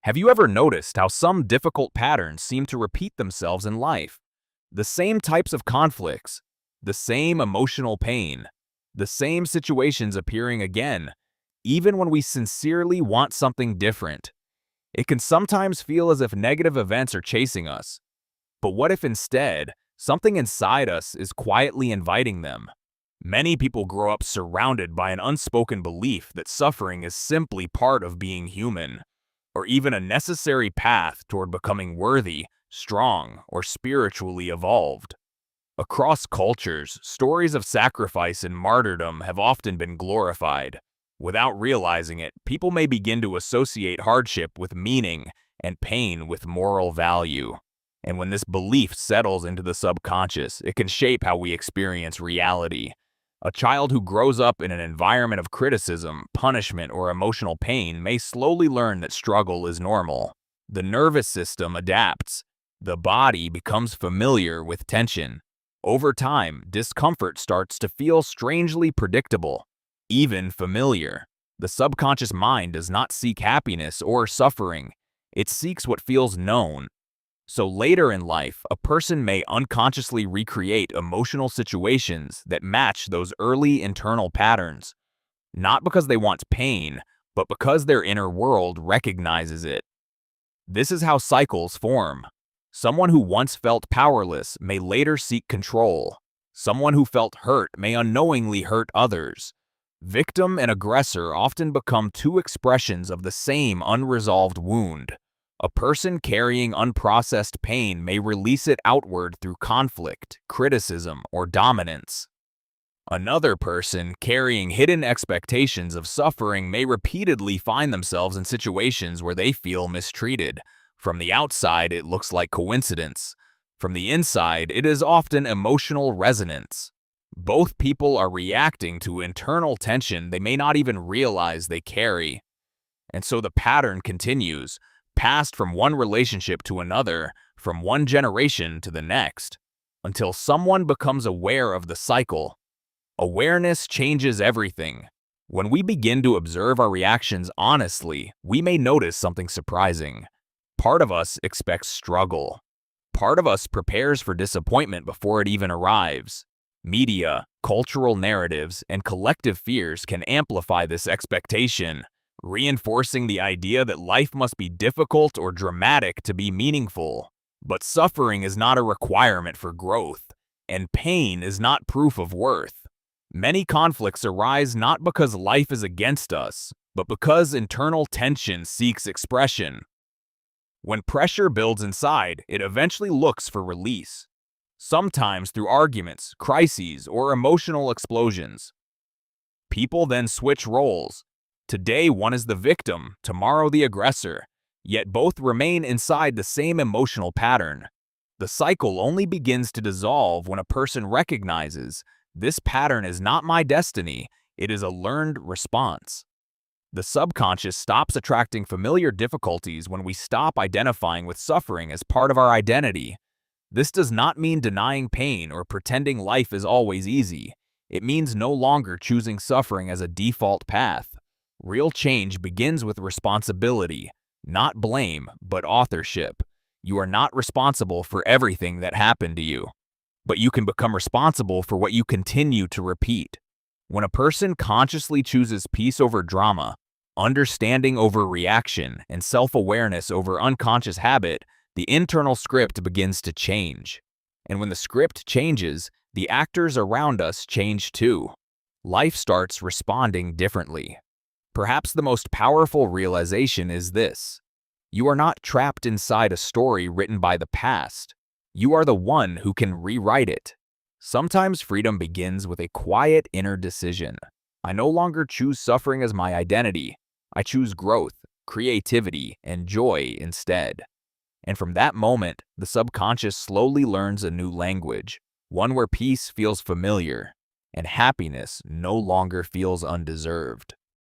Have you ever noticed how some difficult patterns seem to repeat themselves in life? The same types of conflicts, the same emotional pain, the same situations appearing again, even when we sincerely want something different. It can sometimes feel as if negative events are chasing us. But what if instead, something inside us is quietly inviting them? Many people grow up surrounded by an unspoken belief that suffering is simply part of being human, or even a necessary path toward becoming worthy, strong, or spiritually evolved. Across cultures, stories of sacrifice and martyrdom have often been glorified. Without realizing it, people may begin to associate hardship with meaning and pain with moral value. And when this belief settles into the subconscious, it can shape how we experience reality. A child who grows up in an environment of criticism, punishment, or emotional pain may slowly learn that struggle is normal. The nervous system adapts. The body becomes familiar with tension. Over time, discomfort starts to feel strangely predictable, even familiar. The subconscious mind does not seek happiness or suffering. It seeks what feels known. So later in life, a person may unconsciously recreate emotional situations that match those early internal patterns, not because they want pain, but because their inner world recognizes it. This is how cycles form. Someone who once felt powerless may later seek control. Someone who felt hurt may unknowingly hurt others. Victim and aggressor often become two expressions of the same unresolved wound. A person carrying unprocessed pain may release it outward through conflict, criticism, or dominance. Another person carrying hidden expectations of suffering may repeatedly find themselves in situations where they feel mistreated. From the outside, it looks like coincidence. From the inside, it is often emotional resonance. Both people are reacting to internal tension they may not even realize they carry. And so the pattern continues, passed from one relationship to another, from one generation to the next, until someone becomes aware of the cycle. Awareness changes everything. When we begin to observe our reactions honestly, we may notice something surprising. Part of us expects struggle. Part of us prepares for disappointment before it even arrives. Media, cultural narratives, and collective fears can amplify this expectation, reinforcing the idea that life must be difficult or dramatic to be meaningful. But suffering is not a requirement for growth, and pain is not proof of worth. Many conflicts arise not because life is against us, but because internal tension seeks expression. When pressure builds inside, it eventually looks for release, sometimes through arguments, crises, or emotional explosions. People then switch roles. Today, one is the victim, tomorrow the aggressor, yet both remain inside the same emotional pattern. The cycle only begins to dissolve when a person recognizes, this pattern is not my destiny, it is a learned response. The subconscious stops attracting familiar difficulties when we stop identifying with suffering as part of our identity. This does not mean denying pain or pretending life is always easy. It means no longer choosing suffering as a default path. Real change begins with responsibility, not blame, but authorship. You are not responsible for everything that happened to you, but you can become responsible for what you continue to repeat. When a person consciously chooses peace over drama, understanding over reaction, and self-awareness over unconscious habit, the internal script begins to change. And when the script changes, the actors around us change too. Life starts responding differently. Perhaps the most powerful realization is this: you are not trapped inside a story written by the past. You are the one who can rewrite it. Sometimes freedom begins with a quiet inner decision. I no longer choose suffering as my identity. I choose growth, creativity, and joy instead. And from that moment, the subconscious slowly learns a new language, one where peace feels familiar and happiness no longer feels undeserved.